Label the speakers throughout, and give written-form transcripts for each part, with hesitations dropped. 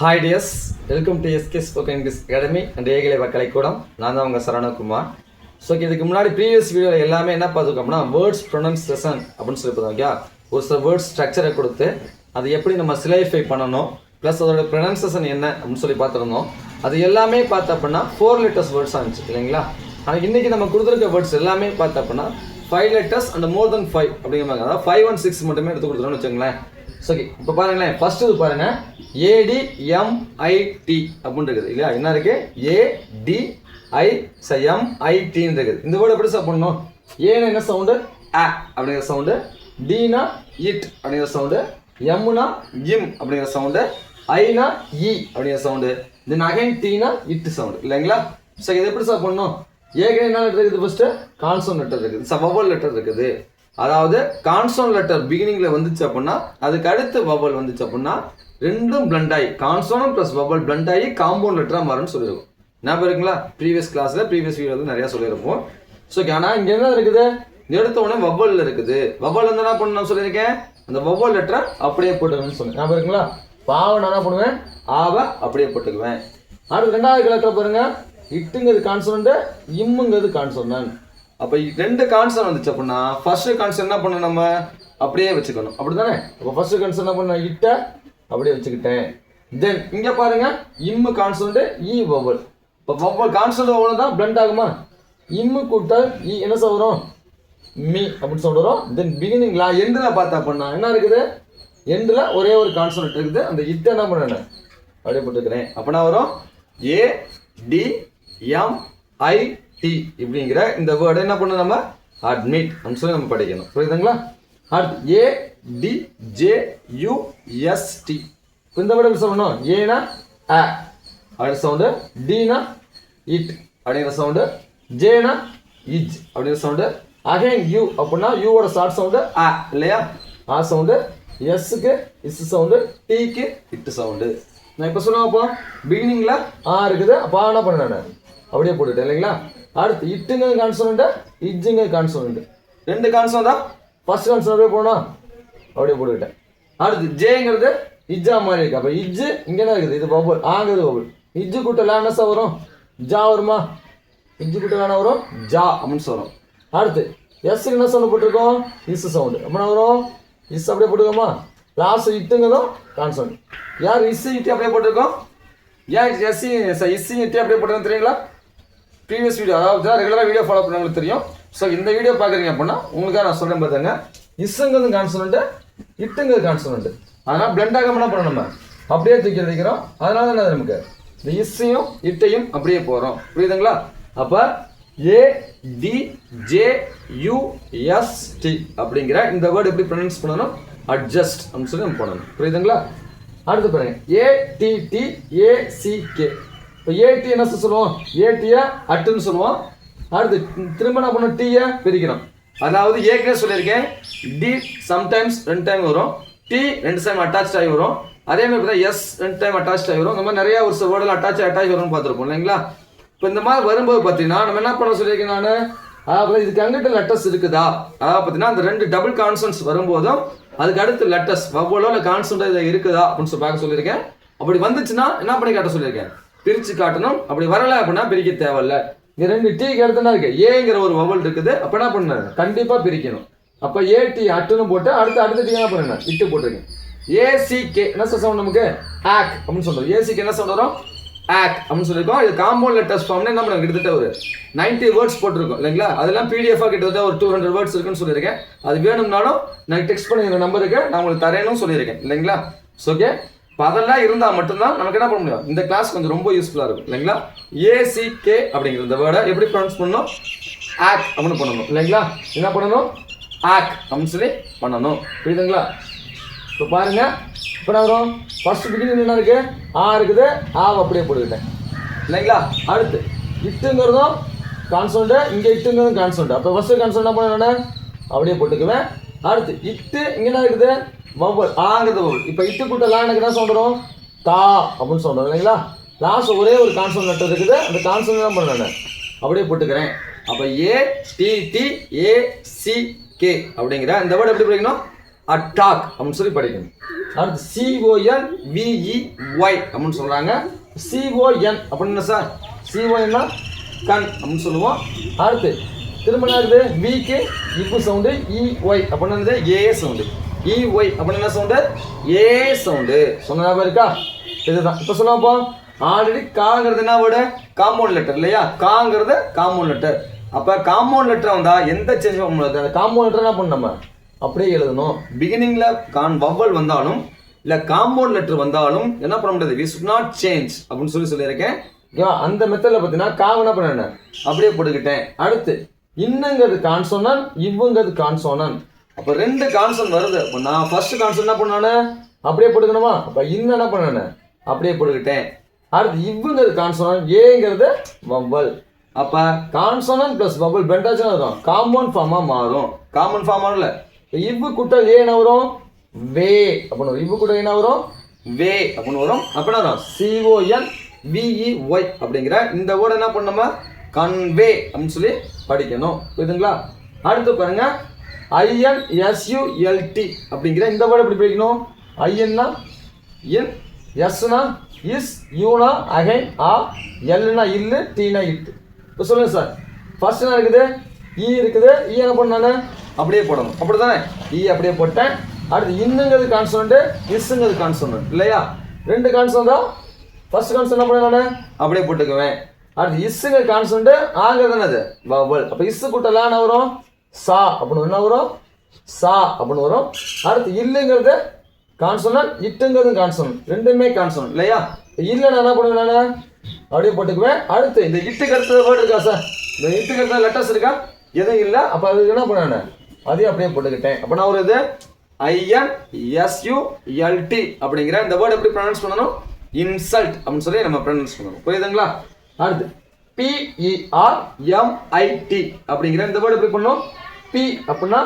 Speaker 1: Hi dears, welcome to S K spoken English academy and Ekalavya கலைக்கூடம். நான் தான் உங்கள் சரவணகுமார். ஸோ இதுக்கு முன்னாடி ப்ரீவியஸ் வீடியோவில் எல்லாமே என்ன பார்த்துருக்கோம்னா வேர்ட்ஸ் ப்ரொனன்சியேஷன் அப்படின்னு சொல்லி பார்த்தோம். ஒரு சில வேர்ட்ஸ் ஸ்ட்ரக்சரை கொடுத்து அது எப்படி நம்ம சிலைஃபை பண்ணணும், ப்ளஸ் அதோட ப்ரொனன்சியேஷன் என்ன அப்படின்னு சொல்லி பார்த்துருந்தோம். அது எல்லாமே பார்த்த அப்படின்னா 4 letters வேர்ட்ஸாக இருந்துச்சு இல்லைங்களா. ஆனால் இன்றைக்கி நம்ம கொடுத்துருக்க வேர்ட்ஸ் எல்லாமே பார்த்த அப்படின்னா 5 letters அண்ட் மோர் தென் 5 அப்படிங்கிற மாதிரி, அதாவது 5 and 6 மட்டுமே எடுத்து கொடுத்துருவோம்னு வச்சுங்களேன். ஓகே, இப்போ பாருங்களேன், ஃபர்ஸ்ட் இது பாருங்க, ADMIT அப்படின்னு இருக்குது இல்லையா. என்ன இருக்கு? ADIMIT இருக்குது. இந்த வேர்டு எப்படி சார் பண்ணணும்? ஏன்னா என்ன சவுண்டு? அ அப்படிங்கிற சவுண்டு, டினா இட் அப்படிங்கிற சவுண்டு, எம்னா இம் அப்படிங்கிற சவுண்டு, ஐனா இ அப்படிங்கிற சவுண்டு, தென் அகைன் டீனா இட் சவுண்டு இல்லைங்களா. ஸோ இது எப்படி சார் பண்ணணும்? ஏகே என்ன லெட்டர் இருக்குது? ஃபர்ஸ்ட் கான்சோன் லெட்டர் இருக்குது, வவல் லெட்டர் இருக்குது. அதாவது கான்சோன் லெட்டர் பிகினிங்ல வந்துச்சு அப்படின்னா அதுக்கு அடுத்து வவல் வந்துச்சு அப்படின்னா ரெண்டும் பிளண்ட் ஆகி கான்சோனம் பிளஸ் வவல் பிளண்ட் ஆகி காம்பவுண்ட் லெட்டரா மாறும்னு சொல்லியிருக்கோம். ஞாபகம் இருக்குங்களா? ப்ரீவியஸ் கிளாஸ்ல ப்ரீவியஸ் வீடியோவில் நிறைய சொல்லியிருப்போம். ஸோ ஆனால் இங்கே என்ன இருக்குது? எடுத்த உடனே வவல் இருக்குது. வவல் வந்து என்ன பண்ணணும் சொல்லியிருக்கேன், அந்த வவல் லெட்டரை அப்படியே போட்டுக்கணும்னு சொன்னேன். ஞாபகம் இருக்குங்களா? பாவ நான் என்ன பண்ணுவேன், ஆவை அப்படியே போட்டுக்குவேன். அடுத்து ரெண்டாவது லெட்டர் பாருங்க, இட்டுங்கிறது கான்சோனன்ட், இம்முங்கிறது கான்சோனன்ட். அப்போ 2 கான்சன் வந்துச்சு அப்படின்னா ஃபர்ஸ்ட் கான்சன் என்ன பண்ணணும், நம்ம அப்படியே வச்சுக்கணும். அப்படிதானே? அப்போ ஃபர்ஸ்ட் கான்சன் என்ன பண்ண, இட்ட அப்படியே வச்சுக்கிட்டேன். தென் இங்க பாருங்க, இம்மு கான்சனன்ட், இ வவல். இப்போ வவல் கான்சனன்ட் வவல் தான் பிளண்ட் ஆகுமா? இம்மு கூட்டல் இ என்ன வரும்? மீ அப்படின்னு சொல்லிட்டு வரும். தென் பிகினிங்ல எண்டில் பார்த்தா அப்படின்னா என்ன இருக்குது? எண்டில் ஒரே ஒரு கான்சனன்ட் இருக்குது. அந்த இட்ட என்ன பண்ண அப்படியே போட்டுக்கிறேன். அப்படின்னா வரும் ADMIT இப்படிங்கிற இந்த வேர்டை என்ன பண்ணணும், நம்ம அட்மிட் அப்படின்னு சொல்லி நம்ம படிக்கணும். புரியுதுங்களா? அடுத்து ADJUST. இந்த வேர்டு எப்படி சொல்லணும்? ஏனா அ அப்படிங்கிற சவுண்டு, டினா இட் அப்படிங்கிற சவுண்டு, ஜேனா இஜ் அப்படிங்கிற சவுண்டு, அகைன் யூ அப்படின்னா யூவோட ஷார்ட் சவுண்டு அ இல்லையா, ஆ சவுண்டு, எஸ்க்கு இஸ் சவுண்டு, டீக்கு இட் சவுண்டு. நான் இப்போ சொல்லுவேன், அப்போ பிகினிங்ல ஆ இருக்குது. அப்போ என்ன பண்ண நான் அப்படியே போட்டுட்டேன் இல்லைங்களா. அடுத்து இட்டுங்க கான்சோனன்ட், இஜ்ஜுங்க கான்சோனன்ட், 2 கான்சோனன்ட் தான். ஃபர்ஸ்ட் கான்சோனன்ட் அப்படியே போனோம், அப்படியே போட்டுக்கிட்டேன். அடுத்து ஜேங்கிறது இஜ்ஜா மாதிரி இருக்கு. அப்போ இஜ்ஜு இங்கே தான் இருக்குது, இது பபுள், ஆங்கிறது பபுள். இஜ்ஜு கூட்டலாம் என்ன சார் வரும்? ஜா வருமா? இஜ்ஜு கூட்டலாம் என்ன வரும்? ஜா அப்படின்னு வரும். அடுத்து எஸ் என்ன சவுண்ட் போட்டிருக்கோம்? இஸ் சவுண்டு. அப்படின்னா வரும் இஸ் அப்படியே போட்டுக்கோமா. லாஸ்ட் இட்டுங்கதும் கான்சோனன்ட். யார் இஸ் இட்டி அப்படியே போட்டிருக்கோம்? ஏன் எஸ்சி இஸ் இட்டி அப்படியே போட்டிருக்கோம் தெரியுங்களா? ப்ரீவியஸ் வீடியோ, அதாவது ரெகுலராக வீடியோ ஃபாலோ பண்ணவங்களுக்கு தெரியும். ஸோ இந்த வீடியோ பார்க்குறீங்க அப்படின்னா உங்களுக்காக நான் சொல்கிறேன் பார்த்தாங்க, இஸ்ஸுங்கிறது கான்சோனன்ட், இட்டுங்கிறது கான்சோனன்ட். அதனால் பிளண்ட் ஆகாம என்ன பண்ணணும், நம்ம அப்படியே தூக்கி எழுதிக்கிறோம். அதனால தான் நமக்கு இந்த இஸ்ஸையும் இட்டையும் அப்படியே போகிறோம். புரியுதுங்களா? அப்போ ADJUST அப்படிங்கிற இந்த வேர்டு எப்படி ப்ரொனவுன்ஸ் பண்ணணும்? அட்ஜஸ்ட் அப்படின்னு சொல்லி நம்ம பண்ணணும். புரியுதுங்களா? அடுத்து பாருங்க, ATTACK. இப்போ ஏடி என்ன சொல்லுவோம்? ஏடியை அட்டுன்னு சொல்லுவோம். அடுத்து திரும்ப என்ன பண்ணணும், டீயை பிரிக்கிறோம். அதாவது ஏற்கனவே சொல்லியிருக்கேன், டி சம்டைம்ஸ் 2 டைம் வரும், டி 2 டைம் அட்டாச் ஆகி வரும், அதே மாதிரி பார்த்தா எஸ் 2 டைம் அட்டாச் ஆகி வரும். இந்த மாதிரி நிறைய ஒரு சில வேர்டில் அட்டாச் வரும்னு பார்த்துருப்போம் இல்லைங்களா. இப்போ இந்த மாதிரி வரும்போது பார்த்தீங்கன்னா நம்ம என்ன பண்ண சொல்லியிருக்கேன் நான், அதாவது இதுக்கு அங்கிட்ட லெட்டர்ஸ் இருக்குதா, அதாவது பார்த்தீங்கன்னா அந்த 2 டபுள் கான்சன்ஸ் வரும்போதும் அதுக்கு அடுத்து லெட்டர்ஸ் வவ்வளோ இல்லை கான்சன்ட் இதை இருக்குதா அப்படின்னு சொல்லி பார்க்க சொல்லியிருக்கேன். அப்படி வந்துச்சுன்னா என்ன பண்ணி காட்ட சொல்லியிருக்கேன், பிரித்து காட்டணும். அப்படி வரலை அப்படின்னா பிரிக்க தேவையில்ல. இங்க 2 டீக்கு எடுத்துனா இருக்கு, ஏங்கிற ஒரு வவல் இருக்குது. அப்போ என்ன பண்ண கண்டிப்பா பிரிக்கணும். அப்போ ஏடி அட்டுன்னு போட்டு அடுத்த டீ என்ன பண்ண இட்டு போட்டிருக்கேன். ACK என்ன சவுண்ட் நமக்கு? ஆக் அப்படின்னு சொல்றோம். ACK என்ன சவுண்ட் வரும்? ஆக் அப்படின்னு சொல்லியிருக்கோம். இது காம்பவுண்ட் லெட்டர்ஸ் ஃபார்ம்ல நம்ம கிட்டத்தட்ட ஒரு 90 வேர்ட்ஸ் போட்டிருக்கோம் இல்லைங்களா. அதெல்லாம் PDF கிட்டத்தட்ட ஒரு 200 வேர்ட்ஸ் இருக்குன்னு சொல்லியிருக்கேன். அது வேணும்னாலும் நான் டெக்ஸ்ட் பண்ணி இந்த நம்பருக்கு நான் உங்களுக்கு தரேன்னு சொல்லியிருக்கேன் இல்லைங்களா. ஓகே, இப்போ அதெல்லாம் இருந்தால் மட்டும்தான் நமக்கு என்ன பண்ண முடியும், இந்த கிளாஸ் கொஞ்சம் ரொம்ப யூஸ்ஃபுல்லாக இருக்கும் இல்லைங்களா. ACK அப்படிங்கிற இந்த வேர்டை எப்படி ப்ரொனவுன்ஸ் பண்ணணும்? ஆக் அப்படின்னு பண்ணணும் இல்லைங்களா. என்ன பண்ணணும்? ஆக் அப்படின்னு சொல்லி பண்ணணும். புரியுதுங்களா? இப்போ பாருங்க, இப்போ நான் வரும் ஃபர்ஸ்ட் பிகினிங் என்ன இருக்கு? ஆ இருக்குது, ஆவ் அப்படியே போட்டுக்கிட்டேன் இல்லைங்களா. அடுத்து இட்டுங்கிறதும் கான்சோனன்ட், இங்கே இட்டுங்கிறதும் கான்சோனன்ட். அப்போ ஃபர்ஸ்ட் கான்சோனன்ட் என்ன பண்ணணும், அப்படியே போட்டுக்குவேன். அடுத்து இட்டு இங்கே என்ன இருக்குது? வவல், ஆங்கிறது வவல். இப்போ இட்டு கூட்டலாம் எனக்கு என்ன சொல்கிறோம்? தா அப்படின்னு சொல்கிறோம் இல்லைங்களா. லாஸ்ட் ஒரே ஒரு கான்சோனன்ட் லெட்டர் இருக்குது, அந்த கான்சோனன்ட் தான் பண்ணணும் அப்படியே போட்டுக்கிறேன். அப்போ ATTACK அப்படிங்கிற இந்த வேர்டு எப்படி படிக்கணும்? அட்டாக் அப்படின்னு சொல்லி படிக்கணும். அடுத்து CONVEY அப்படின்னு சொல்றாங்க. CON அப்படின்னு சார், CON கண் அப்படின்னு சொல்லுவோம். அடுத்து திரும்ப என்னது விக்கு இப்பு சவுண்டு, EY அப்படின்னு ஏ சவுண்டு, EY அப்படின்னு என்ன சவுண்டு, ஏ சவுண்டு. சொன்ன இருக்கா? இதுதான் இப்போ சொல்லுவாப்போ. ஆல்ரெடி காங்கிறது என்ன வேர்டு, காம்பவுண்ட் லெட்டர் இல்லையா? காங்கிறது காம்பவுண்ட் லெட்டர். அப்போ காம்பவுண்ட் லெட்டர் வந்தால் எந்த சேஞ்ச் பண்ண முடியாது. அந்த காம்பவுண்ட் லெட்டர் என்ன பண்ணணும், நம்ம அப்படியே எழுதணும். பிகினிங்கில் வவ்வல் வந்தாலும் இல்லை காம்பவுண்ட் லெட்டர் வந்தாலும் என்ன பண்ண முடியாது, வி சுட் நாட் சேஞ்ச் அப்படின்னு சொல்லியிருக்கேன். அந்த மெத்தடில் பார்த்தீங்கன்னா காங்க என்ன பண்ண அப்படியே போட்டுக்கிட்டேன். அடுத்து இன்னங்கிறது கான்சோனன், இவ்வுங்கிறது கான்சோனன். அப்போ ரெண்டு கான்சோன் வருது. அப்போ நான் ஃபர்ஸ்ட் கான்சோன் என்ன பண்ணானே அப்படியே போட்டுக்கணுமா? அப்போ இன்னும் என்ன பண்ணானே அப்படியே போட்டுக்கிட்டேன். அடுத்து இவ்வுங்கிறது கான்சோனன், ஏங்கிறது வவ்வல். அப்போ கான்சோனன் ப்ளஸ் வவ்வல் பெண்டாச்சுன்னா வரும், காம்பவுண்ட் ஃபார்மாக மாறும். காம்பவுண்ட் ஃபார்ம் ஆகல. இவ்வு கூட்டல் ஏ என்ன வரும், வே அப்படின்னு வரும். இவ்வு கூட்டல் என்ன வரும், வே அப்படின்னு வரும். அப்படின்னா வரும் CONVEY அப்படிங்கிற இந்த வேர்டு என்ன பண்ணோமா, கன்வே அப்படின்னு சொல்லி படிக்கணும். புரியுதுங்களா? அடுத்து பாருங்க INSULT அப்படிங்கிற இந்த வேர்டு எப்படி படிக்கணும். ஐஎன்னா இன், எஸ்னா இஸ், யூனா அகைன், ஆ, எல்னா இல்லு, டீனா இட்டு. இப்போ சொல்லுங்க சார். ஃபர்ஸ்ட் என்ன இருக்குது, இ இருக்குது. இ என்ன பண்ணானே அப்படியே போடணும். அப்படி தானே, இ அப்படியே போட்டேன். அடுத்து இன்னுங்கிறது கான்சோனன்ட், இஸ்ஸுங்கிறது கான்சோனன்ட் இல்லையா? ரெண்டு கான்சோனன்ட் தான். ஃபர்ஸ்ட் கான்சோனன்ட் என்ன பண்ண நான் அப்படியே போட்டுக்குவேன். அடுத்து இஸ்ஸுங்கிற கான்சோனன்ட், ஆங்கிறது என்னது வவ்வல். அப்போ இஸ்ஸு கூட்டலாம் என்ன வரும், சா அப்படின்னு என்ன வரும், சா அப்படின்னு வரும். அடுத்து இல்லுங்கிறது கான்சோனன்ட், இட்டுங்கிறது கான்சோனன்ட், ரெண்டுமே கான்சோனன்ட் இல்லையா? இல்லை நான் என்ன பண்ணுவேன், நான் அப்படியே போட்டுக்குவேன். அடுத்து இந்த இட்டுக்கு அடுத்த வேர்டு இருக்கா சார், இந்த இட்டுக்கு அடுத்த லெட்டர்ஸ் இருக்கா, எதுவும் இல்லை. அப்போ அதுக்கு என்ன பண்ணேன், அதையும் அப்படியே போட்டுக்கிட்டேன். அப்போ நான் ஒரு இது INSULT அப்படிங்கிற இந்த வேர்டு எப்படி ப்ரொனவுன்ஸ் பண்ணணும், இன்சல்ட் அப்படின்னு சொல்லி நம்ம ப்ரொனவுன்ஸ் பண்ணணும். புரியுதுங்களா? அடுத்து PERMIT அப்படிங்கிற இந்த வேர்டு எப்படி பண்ணணும். பி அப்படின்னா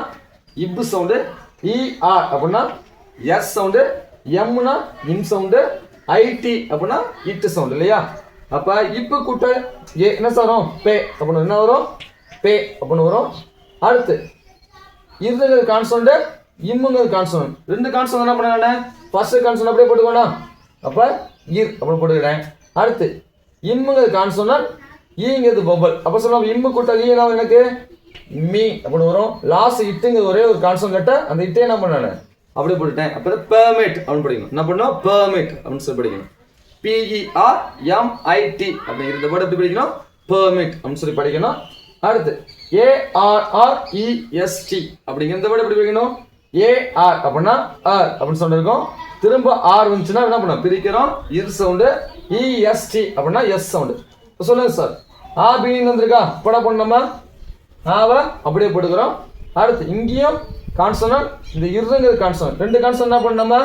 Speaker 1: இப்பு சவுண்டு, ER அப்படின்னா எஸ் சவுண்டு, எம்னா இன் சவுண்டு, IT அப்படின்னா இட்டு சவுண்டு இல்லையா? அப்போ இப்பு கூட்டல் ஏ என்ன சார் வரும், பே அப்படின்னு என்ன வரும், பே அப்படின்னு வரும். அடுத்து இருங்கிறது கான்சோனன்ட், இம்முங்கிறது கான்சோனன்ட். ரெண்டு கான்சோனன்ட் என்ன பண்ண, ஃபர்ஸ்ட் கான்சோனன்ட் அப்படியே போட்டுக்கோணும். அப்போ இர் அப்படின்னு போட்டுக்கிறேன். அடுத்து இம்முங்கிறது கான்சோனன்ட், ஈங்கிறது வவ்வல். அப்போ சொல்லுவோம் இம்மு கூட்டல் ஈனா எனக்கு மீ அப்படின்னு வரும். லாஸ்ட் இட்டுங்கிறது ஒரே ஒரு கான்சோனன்ட் லெட்டர், அந்த இட்டே என்ன பண்ணானே அப்படியே போட்டுட்டேன். அப்போ பெர்மிட் அப்படின்னு படிக்கணும். என்ன பண்ணணும், பெர்மிட் அப்படின்னு சொல்லி படிக்கணும். PERMIT அப்படிங்கிற இந்த வேர்டு எப்படி படிக்கணும், பெர்மிட் அப்படின்னு சொல்லி படிக்கணும். அடுத்து ARREST அப்படிங்கிற இந்த வேர்டு எப்படி படிக்கணும். AR அப்படின்னா ஆர் அப்படின்னு சொல்லியிருக்கோம். திரும்ப ஆர் வந்துச்சுன்னா என்ன பண்ணோம், பிரிக்கிறோம். இது சவுண்டு. EST அப்படின்னா எஸ் சவுண்டு. இப்போ சொல்லுங்க சார், ஆ பின்னு வந்திருக்கா, பட பண்ணோமா, ஆவை அப்படியே போட்டுக்கிறோம். அடுத்து இங்கேயும் கான்சோனன்ட், இந்த இருங்கிறது கான்சோனன்ட். ரெண்டு கான்சோனன்ட் என்ன பண்ணோமா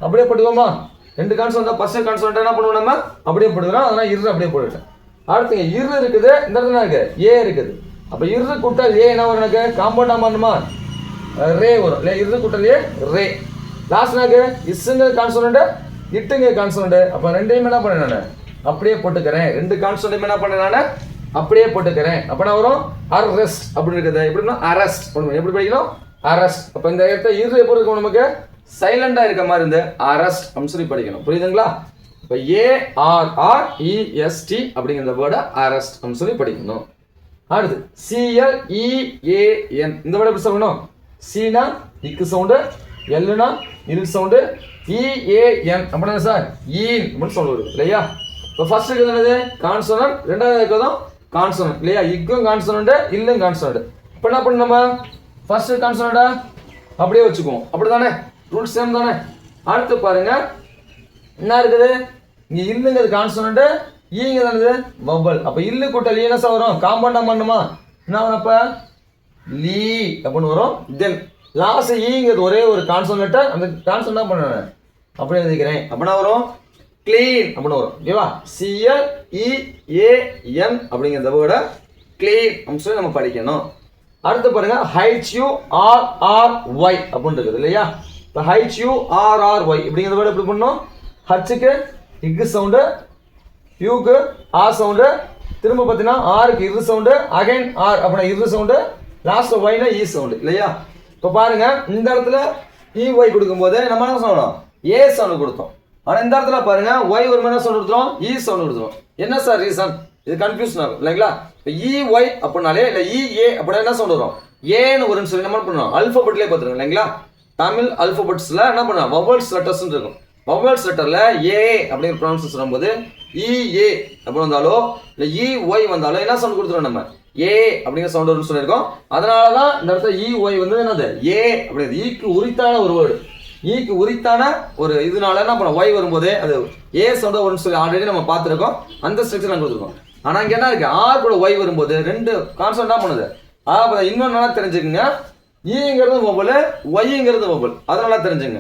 Speaker 1: அப்படியே போட்டுக்கோமா. ரெண்டு கான்சோனன்ட் ஃபர்ஸ்ட் கான்சோனன்ட் என்ன பண்ணுவோம், நம்ம அப்படியே போட்டுக்கிறோம். அதனால் இரு அப்படியே போட்டுட்டேன். அடுத்து இரு இருக்குது, இந்த இடத்துல இருக்கு ஏ இருக்குது. அப்போ இரு கூட்டல் ஏ என்ன வரும், எனக்கு காம்பவுண்டா மாறணுமா, ரே வரும் இல்லையா? இரு கூட்டல் ஏ ரே. லாஸ்ட் எனக்கு இஸ்ஸுங்க கான்சோனன்ட், இட்டுங்க கான்சோனன்ட். அப்போ ரெண்டையும் என்ன பண்ணேன் நான் அப்படியே போட்டுக்கிறேன். ரெண்டு கான்சோனன்ட் என்ன பண்ணேன் நான் அப்படியே போட்டுக்கிறேன். அப்போ நான் வரும் அரெஸ்ட் அப்படின்னு இருக்குது. எப்படின்னா அரெஸ்ட் பண்ணுவோம். எப்படி படிக்கணும், அரெஸ்ட். அப்போ இந்த இடத்த இரு எப்படி இருக்கும், நமக்கு சைலண்டா இருக்க மாதிரி இருந்து அரெஸ்ட் அப்படின்னு சொல்லி படிக்கணும். புரியுதுங்களா? இப்போ ARREST அப்படிங்கிற வேர்டை அரெஸ்ட் அப்படின்னு சொல்லி படிக்கணும். அடுத்து CLEAN இந்த வேர்டை எப்படி சொல்லணும். சீனா இக்கு சவுண்டு, எல்லுனா இல் சவுண்டு, EAN அப்படின்னா சார் ஈன் அப்படின்னு சொல்லுவது இல்லையா? இப்போ ஃபர்ஸ்ட் இருக்குது என்னது கான்சோனன்ட், ரெண்டாவது இருக்கிறதும் கான்சோனன்ட் இல்லையா? இக்கும் கான்சோனன்ட், இல்லும் கான்சோனன்ட். இப்போ என்ன பண்ணணும், நம்ம ஃபர்ஸ்ட் கான்சோனன்ட்டா அப்படியே வச்சுக்குவோம். அப்படி தானே, ரூல் சேம் தானே. அடுத்து பாருங்க என்ன இருக்குது, இங்கே இல்லுங்கிறது கான்சோனன்ட், ஈங்கிறது வவ்வல். அப்போ இல்லு கூட்டல் ஈனஸா வரும், காம்பவுண்டா பண்ணுமா என்ன வரும், அப்போ லீ அப்படின்னு வரும். தென் லாஸ்ட் ஈங்கிறது ஒரே ஒரு கான்சோனன்ட், அந்த கான்சோனன்ட் தான் பண்ணுவேன் அப்படியே எழுதிக்கிறேன். அப்படின்னா வரும் கிளீன் அப்படின்னு வரும். ஓகேவா? CLEAN அப்படிங்கிற வேர்டை கிளீன் அப்படின்னு சொல்லி நம்ம படிக்கணும். அடுத்து பாருங்க HURRY அப்படின்னு இருக்குது இல்லையா? இப்போ HURRY இப்படிங்கிற வேர்டு எப்படி பண்ணணும், ஹச்சுக்கு இக்கு சவுண்டு, யூக்கு ஆ சவுண்டு, திரும்ப பார்த்தீங்கன்னா ஆருக்கு இரு சவுண்டு, அகைன் ஆர் அப்படின்னா இரு சவுண்டு, லாஸ்ட் ஒய்னா இ சவுண்டு இல்லையா? இப்போ பாருங்க இந்த இடத்துல EY கொடுக்கும்போது நம்ம என்ன சொல்லணும் ஏ சவுண்ட் கொடுத்தோம். ஆனால் இந்த இடத்துல பாருங்க ஒய் ஒரு என்ன சவுண்ட் கொடுத்துரும் இ சவுண்ட் கொடுத்துரும். என்ன சார் ரீசன்? இது கன்ஃபியூஷன் ஆகும் இல்லைங்களா? இப்போ EY அப்படின்னாலே இல்லை EA அப்படின்னா என்ன சவுண்ட் வரும் ஏன்னு வரும்னு சொல்லி நம்ம பண்ணுவோம் அல்ஃபபெட்லேயே பார்த்துருக்கோம் இல்லைங்களா? தமிழ் அல்ஃபபெட்ஸில் என்ன பண்ணுவோம் வவல்ஸ் லெட்டர்ஸ்ன்னு இருக்கும். வவல்ஸ் லெட்டரில் ஏ அப்படிங்கிற ப்ரொனன்ஸ் சொல்லும்போது EA அப்படி வந்தாலோ இல்லை EY வந்தாலோ என்ன சவுண்ட் கொடுத்துரும் நம்ம ஏ அப்படிங்கிற சவுண்ட் வரும்னு சொல்லியிருக்கோம். அதனால தான் இந்த இடத்துல EY வந்து என்னது ஏ அப்படிங்கிறது ஈக்கு உரித்தான ஒரு வேர்டு. ஈக்கு உரித்தான ஒரு இதனால என்ன பண்ண ஒய் வரும்போது அது ஏ சவுண்ட் வரும்னு சொல்லி ஆல்ரெடி நம்ம பார்த்துருக்கோம். அந்த ஸ்ட்ரக்சர் நாங்கள் கொடுத்துருக்கோம். ஆனால் இங்கே என்ன இருக்கு ஆர் கூட ஒய் வரும்போது ரெண்டு கான்செப்ட் தான் பண்ணுது. இன்னொன்று நல்லா தெரிஞ்சுக்குங்க, ஈங்கிறது வவல் ஒய்ங்கிறது வவல். அதனால தெரிஞ்சுங்க.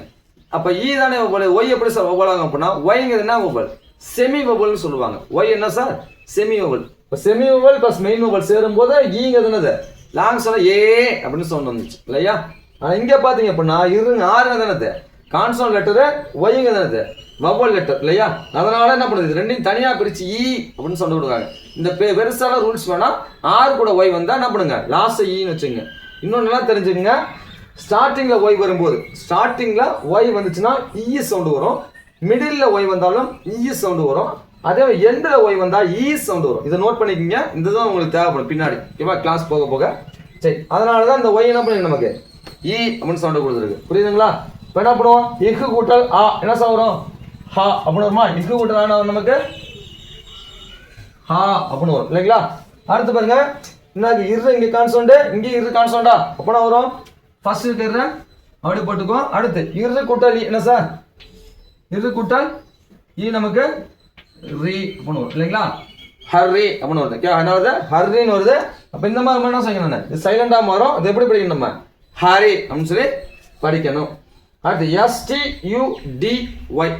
Speaker 1: அப்போ ஈ தானே வவல், ஒய் எப்படி சார் வவல் ஆகும் அப்படின்னா ஒய்ங்கிறது என்ன வவல் செமி வவல்னு சொல்லுவாங்க. ஒய் என்ன சார் செமி வவல். இப்போ semi vowel plus main vowel சேரும்போது ஈங்கிறது என்னது லாங் சொல்ல ஏ அப்படின்னு சவுண்ட் வந்துச்சு இல்லையா? ஆனால் இங்கே பார்த்தீங்க அப்படின்னா ஆறுங்க தானது கான்சோனன்ட் லெட்டரு ஒய்ங்க தானது வவல் லெட்டர் இல்லையா? அதனால என்ன பண்ணுது ரெண்டையும் தனியாக பிரித்து ஈ அப்படின்னு சொல்லி கொடுக்காங்க. இந்த பெருசான ரூல்ஸ் வேணா ஆறு கூட ஒய் வந்தால் என்ன பண்ணுங்க லாஸ்ட் ஈன்னு வச்சுங்க. இன்னொன்று நல்லா தெரிஞ்சுக்கங்க, ஸ்டார்டிங்கில் ஒய் வரும்போது ஸ்டார்டிங்கில் ஒய் வந்துச்சுன்னா இ சவுண்டு வரும், மிடில் ஒய் வந்தாலும் இ சவுண்டு வரும், அதே எண்டில் ஒய் வந்தால் இ சவுண்டு வரும். இதை நோட் பண்ணிக்கோங்க. இந்த தான் உங்களுக்கு தேவைப்படும் பின்னாடி ஓகேவா கிளாஸ் போக போக. சரி, அதனால தான் இந்த ஒய் என்ன பண்ணுங்க நமக்கு இ அப்படின்னு சவுண்டு கொடுத்துருக்கு. புரியுதுங்களா? இப்போ என்ன பண்ணுவோம் இக்கு கூட்டல் ஆ என்ன சவுண்ட் வரும் ஹா அப்படின்னு வருமா? இக்கு கூட்டல் ஆனா நமக்கு ஹா அப்படின்னு வரும் இல்லைங்களா? அடுத்து பாருங்க என்ன இரு இங்கே கான்சோண்டு இங்கே இரு கான்சோண்டா அப்படின்னா வரும். ஃபர்ஸ்ட் இருக்கிற அப்படி போட்டுக்கோ. அடுத்து இரு கூட்டல் என்ன சார் இரு கூட்டல் இ நமக்கு ரீ அப்படின்னு வரும் இல்லைங்களா? ஹர்ரி அப்படின்னு வருது. என்ன வருது ஹர்ரின்னு வருது. அப்போ இந்த மாதிரி என்ன செய்யணும் இது சைலண்டாக மாறும். அது எப்படி படிக்கணும் நம்ம ஹரி அப்படின்னு சொல்லி படிக்கணும். அடுத்து STUDY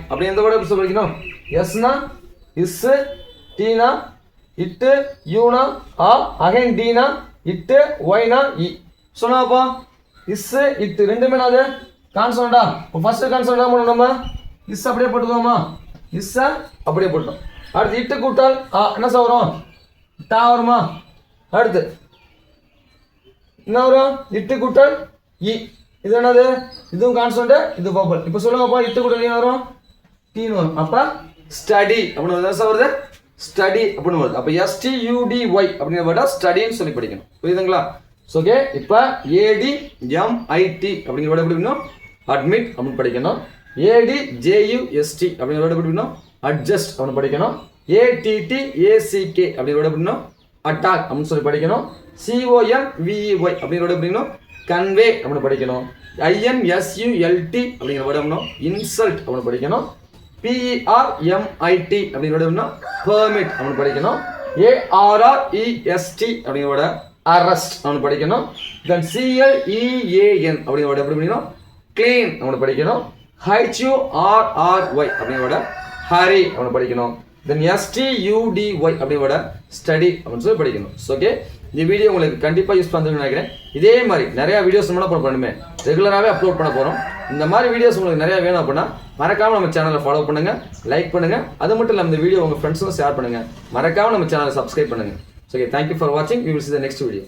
Speaker 1: அப்படி எந்த வேர்டு எப்படி படிக்கணும்? எஸ்னா இஸ், டீனா இட்டு, யூனா ஆ, அகைன் டீனா இட்டு, ஒய்னா இ. சொன்னாப்பா இஸ் இட்டு ரெண்டுமே அது கான்சோனண்டா. இப்போ ஃபர்ஸ்ட் கான்சோனண்டா பண்ணணும் நம்ம இஸ் அப்படியே போட்டுக்கோமா இஸ்ஸை அப்படியே போட்டோம். அடுத்து இட்டு கூட்டால் ஆ என்ன சார் வரும் டா வருமா? அடுத்து என்ன வரும் இட்டு கூட்டல் இ. இது என்னது இதுவும் கான்சோனண்ட் இது வவல். இப்போ சொல்லுங்கப்பா இட்டு கூட்டல் என்ன வரும் டீன்னு வரும். அப்போ ஸ்டடி அப்படின்னு வருது ஸ்டடி அப்படின்னு வருது. அப்போ STUDY அப்படிங்கிற வேர்டா ஸ்டடின்னு சொல்லி படிக்கணும். புரியுதுங்களா? ஓகே, இப்போ ADMIT அப்படிங்கிற வேர்டு எப்படி படிக்கணும் அட்மிட் அப்படின்னு படிக்கணும். ADJUST அப்படிங்கிற வேர்டு எப்படி படிக்கணும் அட்ஜஸ்ட் அப்படின்னு படிக்கணும். ATTACK அப்படிங்கிற வேர்டு படிக்கணும் அட்டாக் அப்படின்னு சொல்லி படிக்கணும். CONVEY அப்படிங்கிற வேர்டு படிக்கணும் கன்வே அப்படின்னு படிக்கணும். INSULT அப்படிங்கிற வேர்டு படிக்கணும் இன்சல்ட் அப்படின்னு படிக்கணும். PERMIT அப்படிங்கிற வேர்டு பெர்மிட் அப்படின்னு படிக்கணும். ARREST அப்படிங்கிற வேர்டு அரெஸ்ட் அப்படின்னு படிக்கணும். தென் CLEAN அப்படிங்கிற வேர்டு எப்படி படிக்கணும் கிளீன் அப்படின்னு படிக்கணும். HURRY அப்படிங்கிற வேர்டு ஹரி அப்படின்னு படிக்கணும். தென் STUDY அப்படிங்கிற வேர்டு ஸ்டடி அப்படின்னு சொல்லி படிக்கணும். ஓகே, இந்த வீடியோ உங்களுக்கு கண்டிப்பாக யூஸ் பண்ணுறதுன்னு நினைக்கிறேன். இதே மாதிரி நிறையா வீடியோஸ் நம்ம பண்ணுமே ரெகுலராகவே அப்லோட் பண்ண போகிறோம். இந்த மாதிரி வீடியோஸ் உங்களுக்கு நிறையா வேணும் அப்படின்னா மறக்காமல் நம்ம சேனலை ஃபாலோ பண்ணுங்கள், லைக் பண்ணுங்கள். அது மட்டும் இல்லாமல் இந்த வீடியோ உங்கள் ஃப்ரெண்ட்ஸும் ஷேர் பண்ணுங்கள். மறக்காமல் நம்ம சேனலை சப்ஸ்கிரைப் பண்ணுங்கள். ஓகே, தேங்க்யூ ஃபார் வாட்சிங். We will see the next video.